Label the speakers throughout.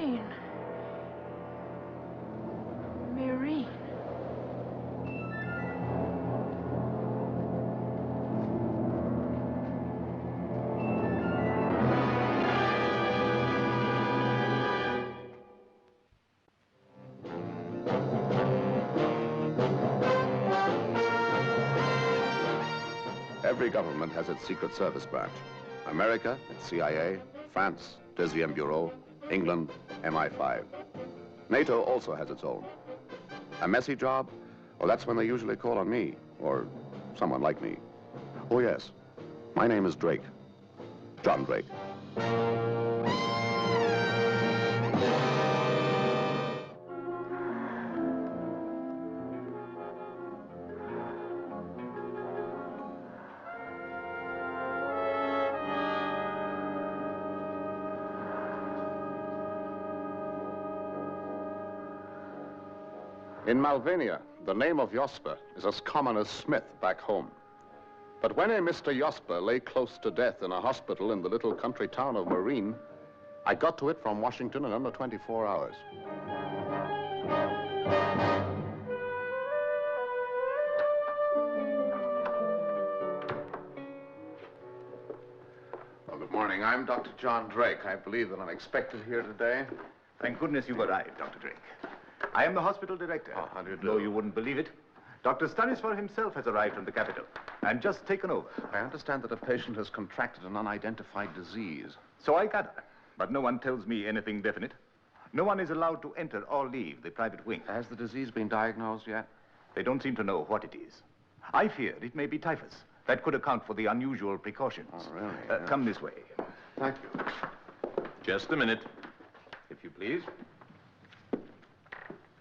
Speaker 1: Maureen. Maureen.
Speaker 2: Every government has its Secret Service branch. America, its CIA, France, Deuxième Bureau, England, MI5. NATO also has its own. A messy job? Well, that's when they usually call on me, or someone like me. Oh, yes. My name is Drake. John Drake. In Malvania, the name of Josper is as common as Smith back home. But when a Mr. Josper lay close to death in a hospital in the little country town of Marine, I got to it from Washington in under 24 hours. Well, good morning. I'm Dr. John Drake. I believe that I'm expected here today.
Speaker 3: Thank goodness you've arrived, Dr. Drake. I am the hospital director.
Speaker 2: Oh, how do you do?
Speaker 3: Though you wouldn't believe it, Dr. Stanisław himself has arrived from the capital and just taken over.
Speaker 2: I understand that a patient has contracted an unidentified disease.
Speaker 3: So I gather, but no one tells me anything definite. No one is allowed to enter or leave the private wing.
Speaker 2: Has the disease been diagnosed yet?
Speaker 3: They don't seem to know what it is. I fear it may be typhus. That could account for the unusual precautions.
Speaker 2: Oh, really? Yes.
Speaker 3: Come this way.
Speaker 2: Thank you.
Speaker 4: Just a minute, if you please.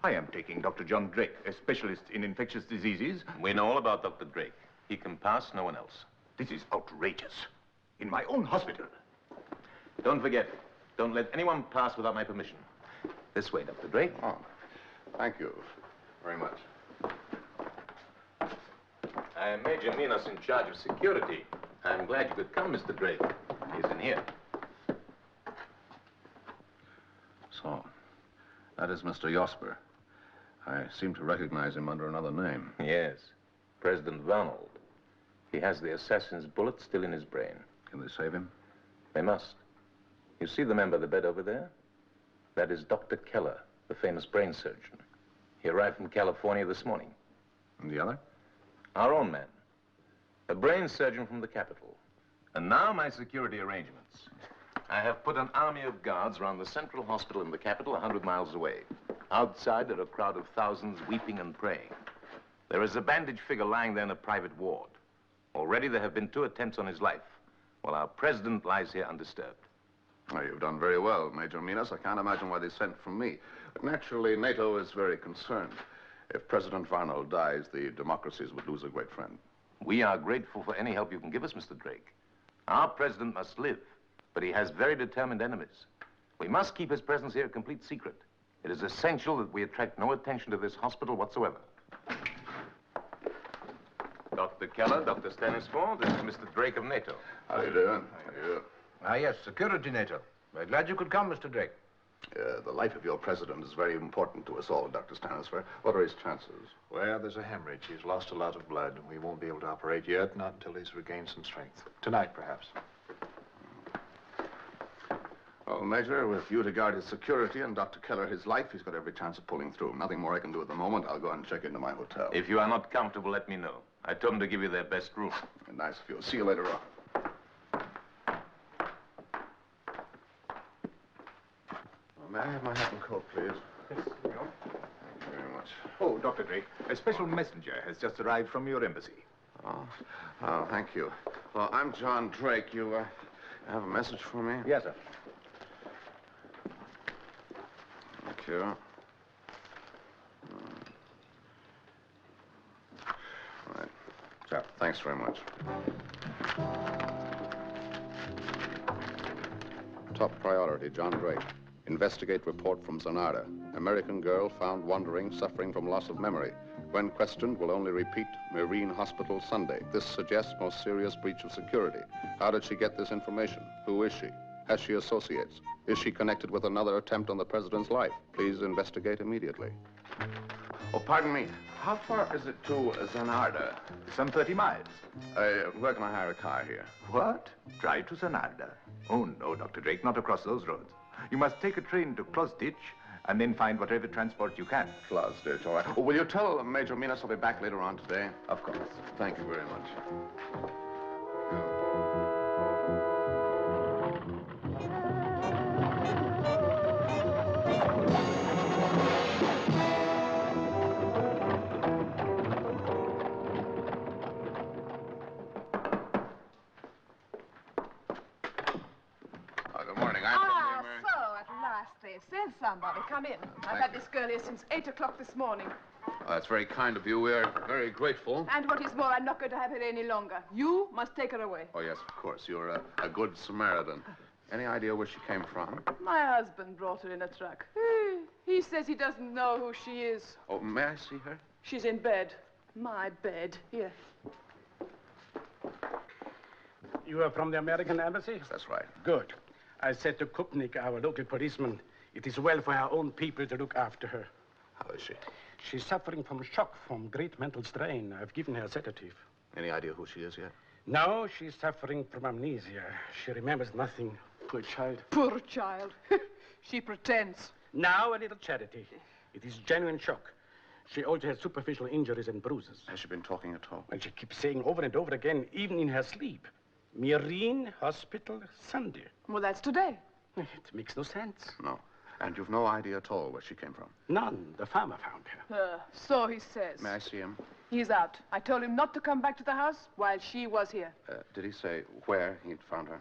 Speaker 3: I am taking Dr. John Drake, a specialist in infectious diseases.
Speaker 4: We know all about Dr. Drake. He can pass, no one else.
Speaker 3: This is outrageous. In my own hospital.
Speaker 4: Don't forget, don't let anyone pass without my permission. This way, Dr. Drake.
Speaker 2: Oh, thank you very much.
Speaker 4: I am Major Minas in charge of security. I'm glad you could come, Mr. Drake. He's in here.
Speaker 2: So, that is Mr. Josper. I seem to recognize him under another name.
Speaker 4: Yes, President Arnold. He has the assassin's bullet still in his brain.
Speaker 2: Can they save him?
Speaker 4: They must. You see the man by the bed over there? That is Dr. Keller, the famous brain surgeon. He arrived from California this morning.
Speaker 2: And the other?
Speaker 4: Our own man. A brain surgeon from the capital. And now my security arrangements. I have put an army of guards around the central hospital in the capital 100 miles away. Outside, there are a crowd of thousands weeping and praying. There is a bandaged figure lying there in a private ward. Already there have been 2 attempts on his life, while our president lies here undisturbed.
Speaker 2: Well, you've done very well, Major Minas. I can't imagine why they sent for me. But naturally, NATO is very concerned. If President Arnold dies, the democracies would lose a great friend.
Speaker 4: We are grateful for any help you can give us, Mr. Drake. Our president must live, but he has very determined enemies. We must keep his presence here a complete secret. It is essential that we attract no attention to this hospital whatsoever. Dr. Keller, Dr. Stanisław, this is Mr. Drake of NATO.
Speaker 2: How you doing? How do you?
Speaker 5: Ah, yes, security, NATO. We're glad you could come, Mr. Drake.
Speaker 2: The life of your president is very important to us all, Dr. Stanisław. What are his chances?
Speaker 6: Well, there's a hemorrhage. He's lost a lot of blood. We won't be able to operate yet, not until he's regained some strength. Tonight, perhaps.
Speaker 2: Well, Major, with you to guard his security and Dr. Keller his life, he's got every chance of pulling through. Nothing more I can do at the moment. I'll go and check into my hotel.
Speaker 4: If you are not comfortable, let me know. I told them to give you their best room.
Speaker 2: Nice of you. See you later on. Well, may I have my hat and coat, please?
Speaker 3: Yes, here you go.
Speaker 2: Thank you very much.
Speaker 3: Oh, Dr. Drake, a special messenger has just arrived from your embassy.
Speaker 2: Oh, thank you. Well, I'm John Drake. You have a message for me?
Speaker 3: Yes, sir.
Speaker 2: Thank you. Right. So, thanks very much. Top priority, John Drake. Investigate report from Zanarda. American girl found wandering, suffering from loss of memory. When questioned, will only repeat Marine Hospital Sunday. This suggests most serious breach of security. How did she get this information? Who is she? Has she associates? Is she connected with another attempt on the president's life? Please investigate immediately. Oh, pardon me. How far is it to Zanarda?
Speaker 3: Some 30 miles.
Speaker 2: Where can I hire a car here?
Speaker 3: What? Drive to Zanarda? Oh, no, Dr. Drake, not across those roads. You must take a train to Closditch and then find whatever transport you can.
Speaker 2: Closditch, all right. Oh, will you tell Major Minas I'll be back later on today? Of course. Thank you very much. Good morning.
Speaker 1: They said somebody. Come in. I've had this girl here since 8 o'clock this morning.
Speaker 2: That's very kind of you. We're very grateful.
Speaker 1: And what is more, I'm not going to have her any longer. You must take her away.
Speaker 2: Oh, yes, of course. You're a good Samaritan. Any idea where she came from?
Speaker 1: My husband brought her in a truck. He says he doesn't know who she is.
Speaker 2: Oh, may I see her?
Speaker 1: She's in bed. My bed. Here.
Speaker 7: You are from the American embassy?
Speaker 2: That's right.
Speaker 7: Good. I said to Kupnik, our local policeman, it is well for our own people to look after her.
Speaker 2: How is she?
Speaker 7: She's suffering from shock, from great mental strain. I've given her a sedative.
Speaker 2: Any idea who she is yet?
Speaker 7: No, she's suffering from amnesia. She remembers nothing. Poor child.
Speaker 1: Poor child. She pretends.
Speaker 7: Now a little charity. It is genuine shock. She also has superficial injuries and bruises.
Speaker 2: Has she been talking at all?
Speaker 7: And she keeps saying over and over again, even in her sleep, Marine Hospital, Sunday.
Speaker 1: Well, that's today.
Speaker 7: It makes no sense.
Speaker 2: No. And you've no idea at all where she came from?
Speaker 7: None. The farmer found her.
Speaker 1: So he says.
Speaker 2: May I see him?
Speaker 1: He's out. I told him not to come back to the house while she was here.
Speaker 2: Did he say where he'd found her?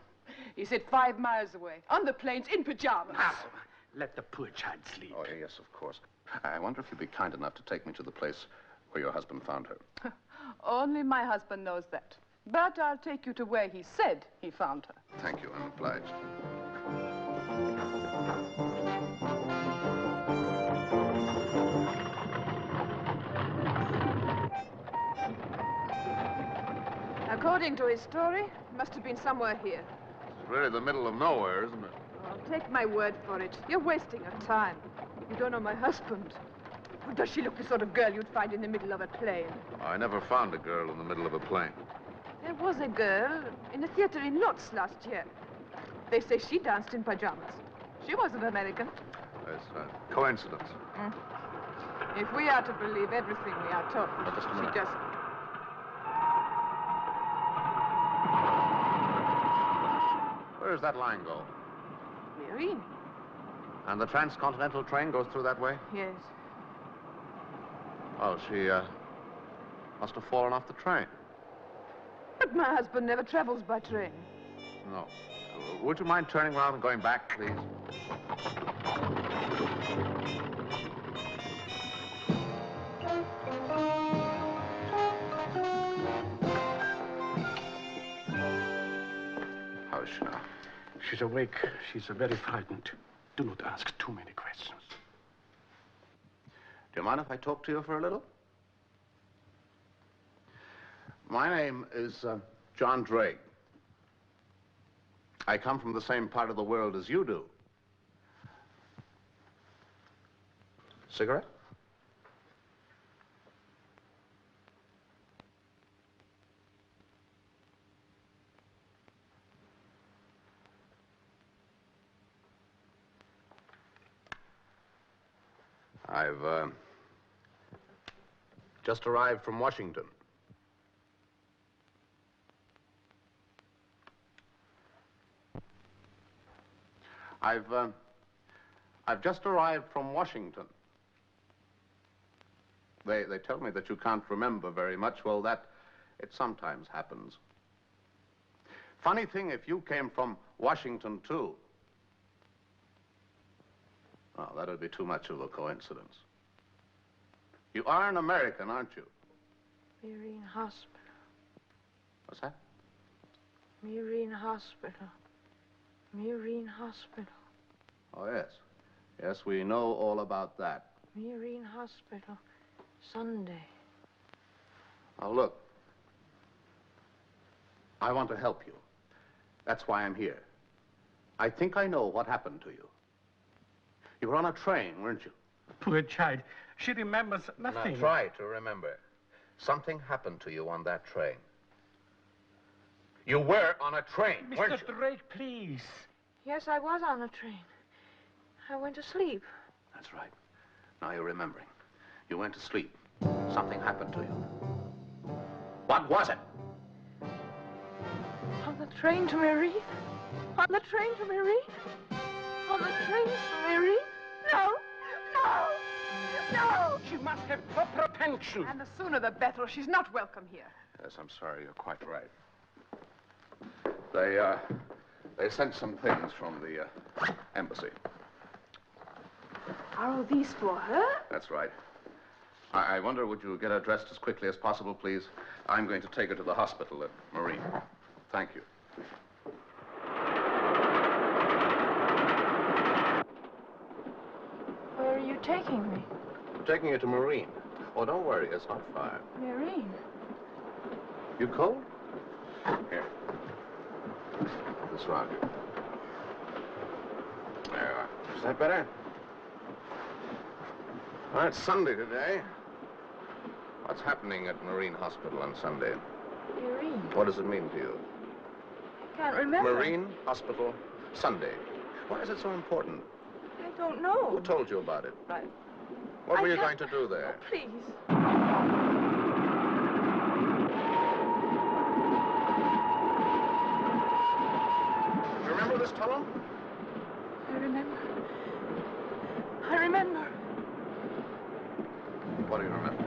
Speaker 1: He said 5 miles away, on the plains, in pyjamas.
Speaker 7: Now, let the poor child sleep.
Speaker 2: Oh, yes, of course. I wonder if you'd be kind enough to take me to the place where your husband found her.
Speaker 1: Only my husband knows that. But I'll take you to where he said he found her.
Speaker 2: Thank you, I'm obliged.
Speaker 1: According to his story, it must have been somewhere here.
Speaker 2: It's really the middle of nowhere, isn't it?
Speaker 1: Oh, take my word for it. You're wasting your time. You don't know my husband. Does she look the sort of girl you'd find in the middle of a plane?
Speaker 2: I never found a girl in the middle of a plane.
Speaker 1: There was a girl in a theater in Lutz last year. They say she danced in pajamas. She wasn't American.
Speaker 2: It's a coincidence.
Speaker 1: If we are to believe everything we are told,
Speaker 2: Just a minute.
Speaker 1: she doesn't.
Speaker 2: Where does that line go?
Speaker 1: Marine?
Speaker 2: And the transcontinental train goes through that way?
Speaker 1: Yes.
Speaker 2: Oh, she, must have fallen off the train.
Speaker 1: But my husband never travels by train.
Speaker 2: No. Would you mind turning around and going back, please? How is she now?
Speaker 7: She's awake. She's very frightened. Do not ask too many questions.
Speaker 2: Do you mind if I talk to you for a little? My name is John Drake. I come from the same part of the world as you do. Cigarette? I've just arrived from Washington. I've just arrived from Washington. They tell me that you can't remember very much. Well, it sometimes happens. Funny thing if you came from Washington, too. Oh, that'd be too much of a coincidence. You are an American, aren't you?
Speaker 1: Marine Hospital.
Speaker 2: What's that?
Speaker 1: Marine Hospital. Marine Hospital.
Speaker 2: Oh, yes. Yes, we know all about that.
Speaker 1: Marine Hospital. Sunday.
Speaker 2: Now, look. I want to help you. That's why I'm here. I think I know what happened to you. You were on a train, weren't you?
Speaker 7: Poor child. She remembers nothing.
Speaker 2: Now try to remember. Something happened to you on that train. You were on a train, weren't you?
Speaker 7: Mr. Drake, please.
Speaker 1: Yes, I was on a train. I went to sleep.
Speaker 2: That's right. Now you're remembering. You went to sleep. Something happened to you. What was it?
Speaker 1: On the train to Marie? On the train to Marie? On the train to Marie? No! No! No!
Speaker 7: She must have proper attention.
Speaker 1: And the sooner the better. She's not welcome here.
Speaker 2: Yes, I'm sorry. You're quite right. They sent some things from the embassy.
Speaker 1: Are all these for her?
Speaker 2: That's right. I wonder, would you get her dressed as quickly as possible, please? I'm going to take her to the hospital at Marine. Thank you.
Speaker 1: Where are you taking me?
Speaker 2: I'm taking her to Marine. Oh, don't worry. It's not far.
Speaker 1: Marine.
Speaker 2: You cold? Here. This round. There you are. Is that better? Well, it's Sunday today. What's happening at Marine Hospital on Sunday?
Speaker 1: Marine.
Speaker 2: What does it mean to you?
Speaker 1: I can't remember.
Speaker 2: Marine Hospital, Sunday. Why is it so important?
Speaker 1: I don't know.
Speaker 2: Who told you about it?
Speaker 1: Right.
Speaker 2: What were you going to do there?
Speaker 1: Oh, please.
Speaker 2: You remember this tunnel?
Speaker 1: I remember. I remember.
Speaker 2: What do you remember?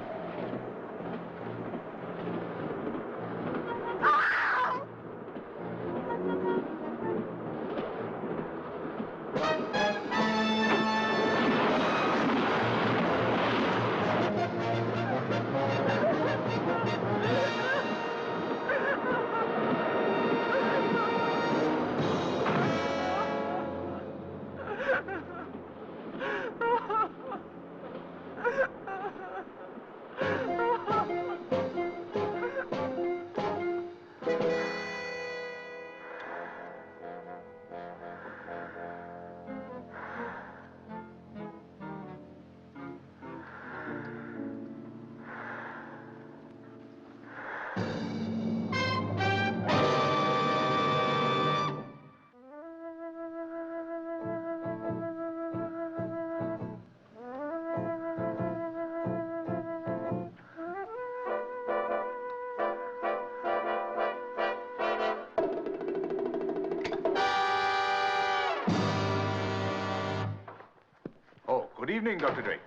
Speaker 3: Good evening, Dr. Drake.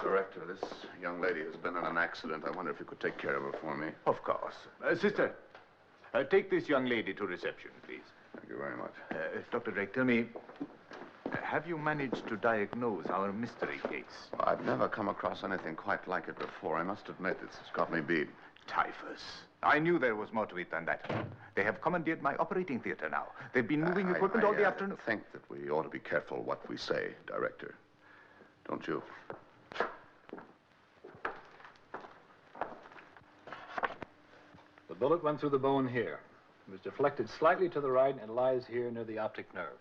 Speaker 2: Director, this young lady has been in an accident. I wonder if you could take care of her for me.
Speaker 3: Of course. Sister, take this young lady to reception, please.
Speaker 2: Thank you very much.
Speaker 3: Dr. Drake, tell me, have you managed to diagnose our mystery case?
Speaker 2: Well, I've never come across anything quite like it before. I must admit, it's got me beat.
Speaker 3: Typhus. I knew there was more to it than that. They have commandeered my operating theater now. They've been moving equipment all the afternoon.
Speaker 2: I think that we ought to be careful what we say, Director. Don't you?
Speaker 6: The bullet went through the bone here. It was deflected slightly to the right and lies here near the optic nerve.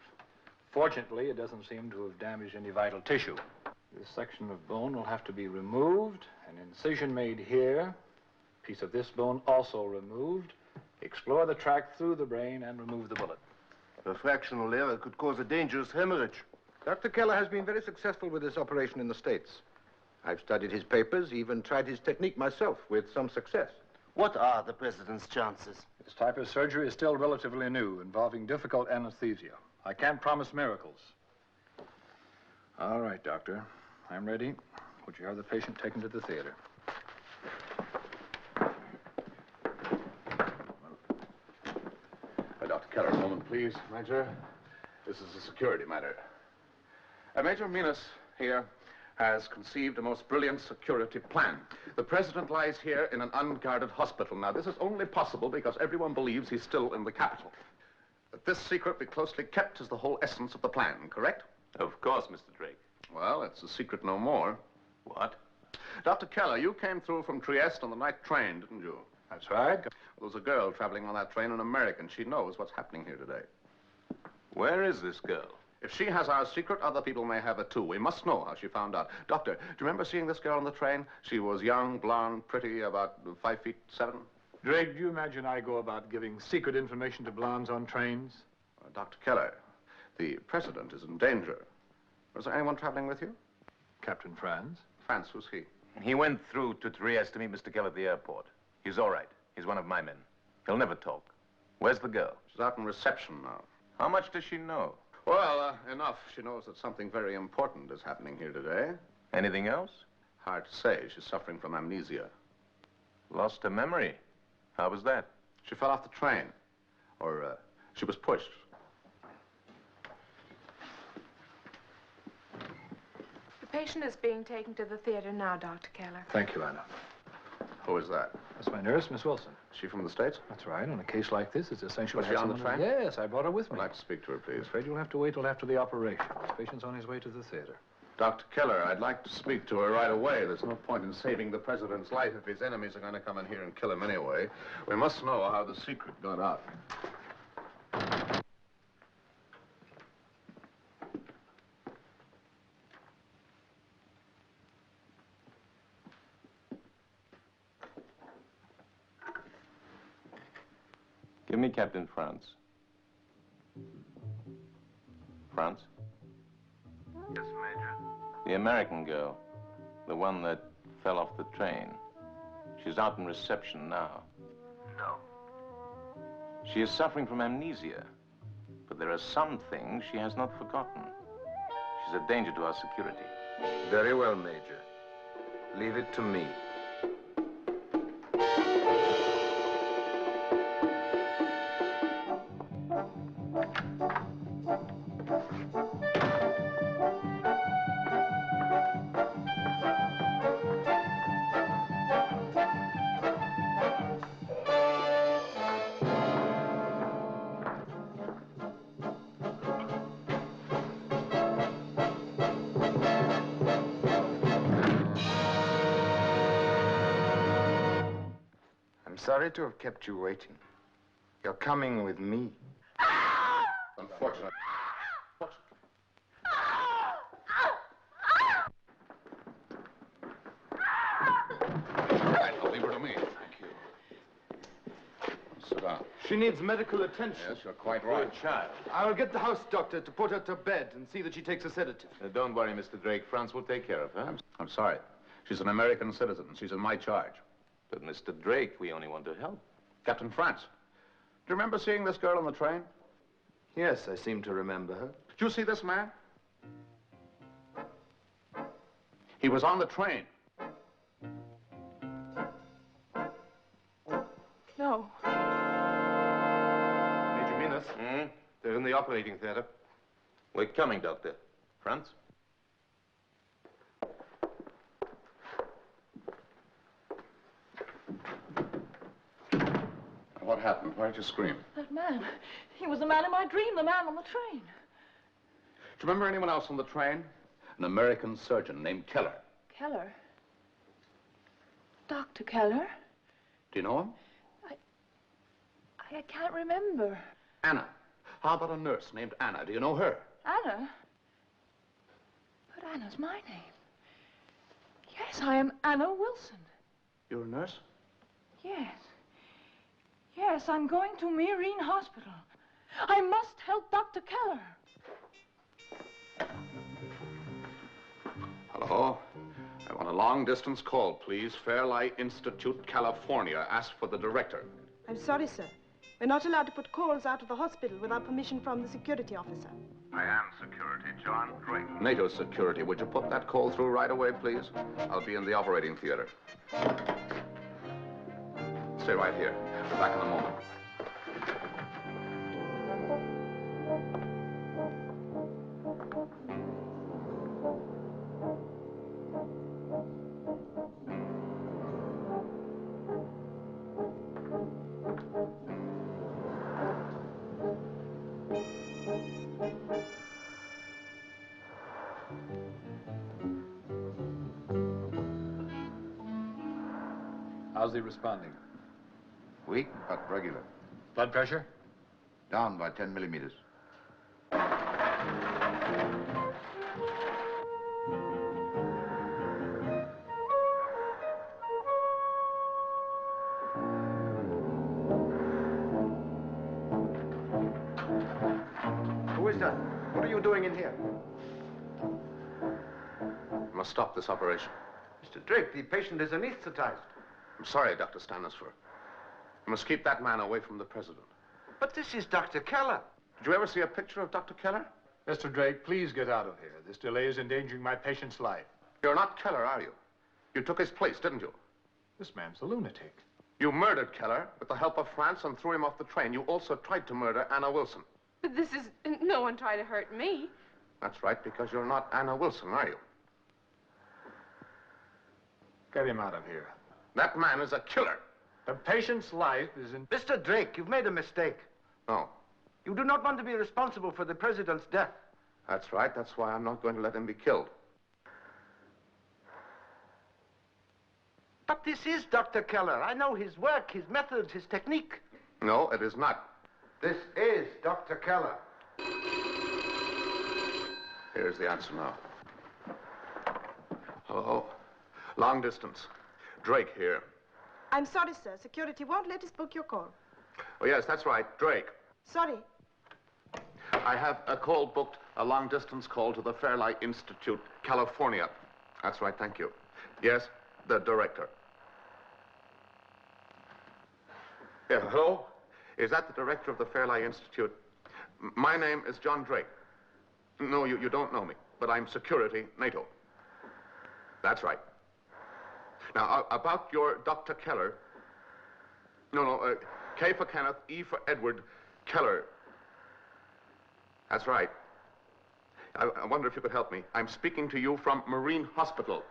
Speaker 6: Fortunately, it doesn't seem to have damaged any vital tissue. This section of bone will have to be removed, an incision made here, a piece of this bone also removed, explore the tract through the brain and remove the bullet.
Speaker 8: A fractional error could cause a dangerous hemorrhage.
Speaker 5: Dr. Keller has been very successful with this operation in the States. I've studied his papers, even tried his technique myself with some success.
Speaker 8: What are the president's chances?
Speaker 6: This type of surgery is still relatively new, involving difficult anesthesia. I can't promise miracles. All right, doctor. I'm ready. Would you have the patient taken to the theater?
Speaker 2: Dr. Keller, a moment, please. Major, this is a security matter. Major Minas here has conceived a most brilliant security plan. The president lies here in an unguarded hospital. Now, this is only possible because everyone believes he's still in the capital. That this secret be closely kept is the whole essence of the plan, correct?
Speaker 4: Of course, Mr. Drake.
Speaker 2: Well, it's a secret no more.
Speaker 4: What?
Speaker 2: Dr. Keller, you came through from Trieste on the night train, didn't you?
Speaker 5: That's right.
Speaker 2: There was a girl traveling on that train, an American. She knows what's happening here today.
Speaker 4: Where is this girl?
Speaker 2: If she has our secret, other people may have it too. We must know how she found out. Doctor, do you remember seeing this girl on the train? She was young, blonde, pretty, about 5'7".
Speaker 6: Drake, do you imagine I go about giving secret information to blondes on trains?
Speaker 2: Dr. Keller, the president is in danger. Was there anyone traveling with you?
Speaker 6: Captain Franz.
Speaker 2: Franz, who's he?
Speaker 4: He went through to Trieste to meet Mr. Keller at the airport. He's all right. He's one of my men. He'll never talk. Where's the girl?
Speaker 2: She's out in reception now.
Speaker 4: How much does she know?
Speaker 2: Well, enough. She knows that something very important is happening here today.
Speaker 4: Anything else?
Speaker 2: Hard to say. She's suffering from amnesia.
Speaker 4: Lost her memory. How was that?
Speaker 2: She fell off the train. Or, she was pushed.
Speaker 1: The patient is being taken to the theater now, Dr. Keller.
Speaker 6: Thank you, Anna.
Speaker 2: Who is that?
Speaker 6: That's my nurse, Miss Wilson.
Speaker 2: Is she from the States?
Speaker 6: That's right. On a case like this, it's essential
Speaker 2: Was
Speaker 6: to
Speaker 2: she
Speaker 6: have
Speaker 2: on the
Speaker 6: someone-
Speaker 2: train?
Speaker 6: Yes, I brought her with me.
Speaker 2: I'd like to speak to her, please.
Speaker 6: I'm afraid you'll have to wait till after the operation. This patient's on his way to the theater.
Speaker 2: Dr. Keller, I'd like to speak to her right away. There's no point in saving the president's life if his enemies are going to come in here and kill him anyway. We must know how the secret got out.
Speaker 4: Give me Captain Franz. Franz?
Speaker 3: Yes, Major.
Speaker 4: The American girl. The one that fell off the train. She's out in reception now.
Speaker 3: No.
Speaker 4: She is suffering from amnesia. But there are some things she has not forgotten. She's a danger to our security.
Speaker 9: Very well, Major. Leave it to me. I'm sorry to have kept you waiting. You're coming with me.
Speaker 2: Unfortunately. Right, I'll leave her to me. Thank you. Sit down.
Speaker 8: She needs medical attention.
Speaker 2: Yes, you're quite right.
Speaker 4: Good child.
Speaker 8: I'll get the house doctor to put her to bed and see that she takes a sedative.
Speaker 4: Don't worry, Mr. Drake. Franz will take care of her.
Speaker 2: I'm sorry. She's an American citizen. She's in my charge.
Speaker 4: But, Mr. Drake, we only want to help.
Speaker 2: Captain Franz, do you remember seeing this girl on the train?
Speaker 8: Yes, I seem to remember her.
Speaker 2: Did you see this man? He was on the train.
Speaker 1: No.
Speaker 8: Major Minas?
Speaker 4: Hmm?
Speaker 8: They're in the operating theater.
Speaker 4: We're coming, Doctor. Franz?
Speaker 2: What happened? Why did you scream?
Speaker 1: That man. He was the man in my dream, the man on the train.
Speaker 2: Do you remember anyone else on the train? An American surgeon named Keller.
Speaker 1: Keller? Dr. Keller?
Speaker 2: Do you know him?
Speaker 1: I can't remember.
Speaker 2: Anna. How about a nurse named Anna? Do you know her?
Speaker 1: Anna? But Anna's my name. Yes, I am Anna Wilson.
Speaker 2: You're a nurse?
Speaker 1: Yes. Yes, I'm going to Meereen Hospital. I must help Dr. Keller.
Speaker 2: Hello? I want a long-distance call, please. Fairlight Institute, California. Ask for the director.
Speaker 10: I'm sorry, sir. We're not allowed to put calls out of the hospital without permission from the security officer.
Speaker 3: I am security, John Drake.
Speaker 2: NATO security. Would you put that call through right away, please? I'll be in the operating theater. Stay right here. We're back in a moment.
Speaker 6: How's he responding?
Speaker 5: Weak, but regular.
Speaker 6: Blood pressure?
Speaker 5: Down by 10 millimeters. What are you doing in here?
Speaker 2: I must stop this operation.
Speaker 5: Mr. Drake, the patient is anesthetized.
Speaker 2: I'm sorry, Dr. Stanisfer. You must keep that man away from the president.
Speaker 5: But this is Dr. Keller.
Speaker 2: Did you ever see a picture of Dr. Keller?
Speaker 6: Mr. Drake, please get out of here. This delay is endangering my patient's life.
Speaker 2: You're not Keller, are you? You took his place, didn't you?
Speaker 6: This man's a lunatic.
Speaker 2: You murdered Keller with the help of France and threw him off the train. You also tried to murder Anna Wilson.
Speaker 1: But this is... No one tried to hurt me.
Speaker 2: That's right, because you're not Anna Wilson, are you?
Speaker 6: Get him out of here.
Speaker 2: That man is a killer.
Speaker 6: The patient's life is in...
Speaker 5: Mr. Drake, you've made a mistake.
Speaker 2: No.
Speaker 5: You do not want to be responsible for the president's death.
Speaker 2: That's right. That's why I'm not going to let him be killed.
Speaker 5: But this is Dr. Keller. I know his work, his methods, his technique.
Speaker 2: No, it is not.
Speaker 5: This is Dr. Keller.
Speaker 2: Here's the answer now. Hello? Long distance. Drake here.
Speaker 10: I'm sorry, sir. Security won't let us book your call.
Speaker 2: Oh, yes, that's right. Drake.
Speaker 10: Sorry.
Speaker 2: I have a call booked, a long-distance call to the Fairlight Institute, California. That's right, thank you. Yes, the director. Yeah, hello? Is that the director of the Fairlight Institute? My name is John Drake. No, you don't know me, but I'm security, NATO. That's right. Now, about your Dr. Keller. No, K for Kenneth, E for Edward, Keller. That's right. I wonder if you could help me. I'm speaking to you from Marine Hospital.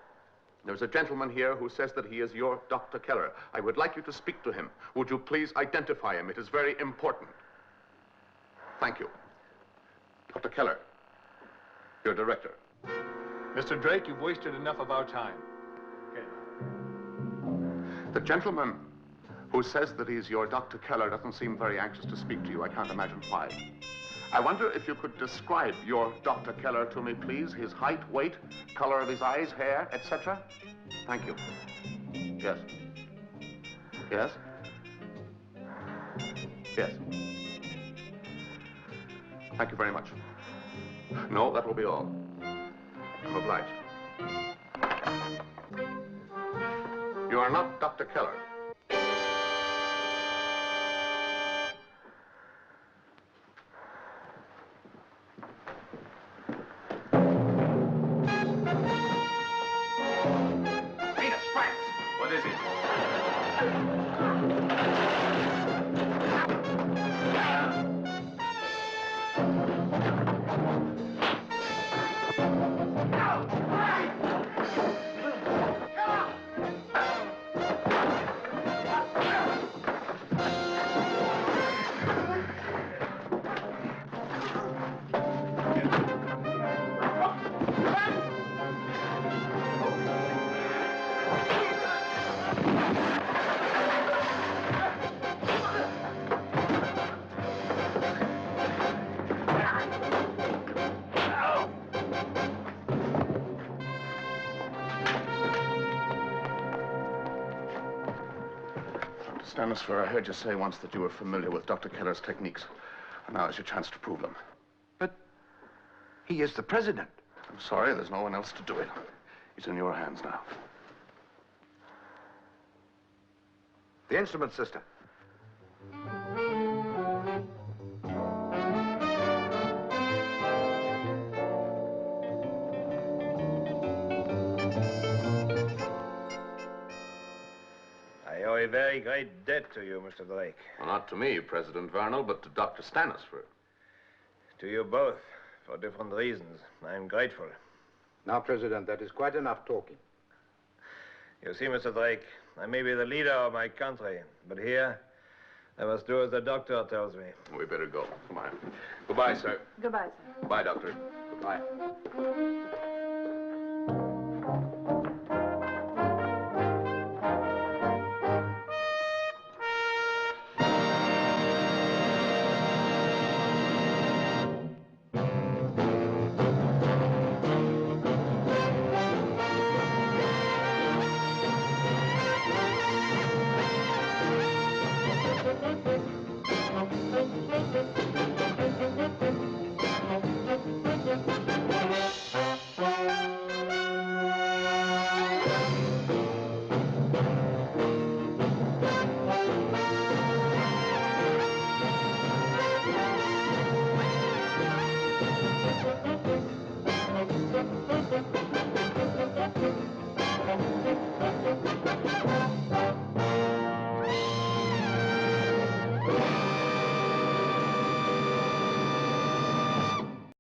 Speaker 2: There's a gentleman here who says that he is your Dr. Keller. I would like you to speak to him. Would you please identify him? It is very important. Thank you. Dr. Keller, your director.
Speaker 6: Mr. Drake, you've wasted enough of our time. Okay.
Speaker 2: The gentleman who says that he's your Dr. Keller doesn't seem very anxious to speak to you. I can't imagine why. I wonder if you could describe your Dr. Keller to me, please. His height, weight, color of his eyes, hair, etc. Thank you. Yes. Yes? Yes. Thank you very much. No, that will be all. I'm obliged. You are not Dr. Keller. Stanisfer, I heard you say once that you were familiar with Dr. Keller's techniques. And now is your chance to prove them.
Speaker 5: But he is the president.
Speaker 2: I'm sorry, there's no one else to do it. He's in your hands now.
Speaker 5: The instrument system.
Speaker 11: I owe a very great debt to you, Mr. Drake.
Speaker 2: Well, not to me, President Vernal, but to Dr. Stanisfer.
Speaker 11: To you both, for different reasons. I'm grateful.
Speaker 5: Now, President, that is quite enough talking.
Speaker 11: You see, Mr. Drake, I may be the leader of my country, but here, I must do as the doctor tells me.
Speaker 2: We better go. Come on. Goodbye, sir.
Speaker 1: Goodbye, sir.
Speaker 2: Goodbye, Doctor. Goodbye.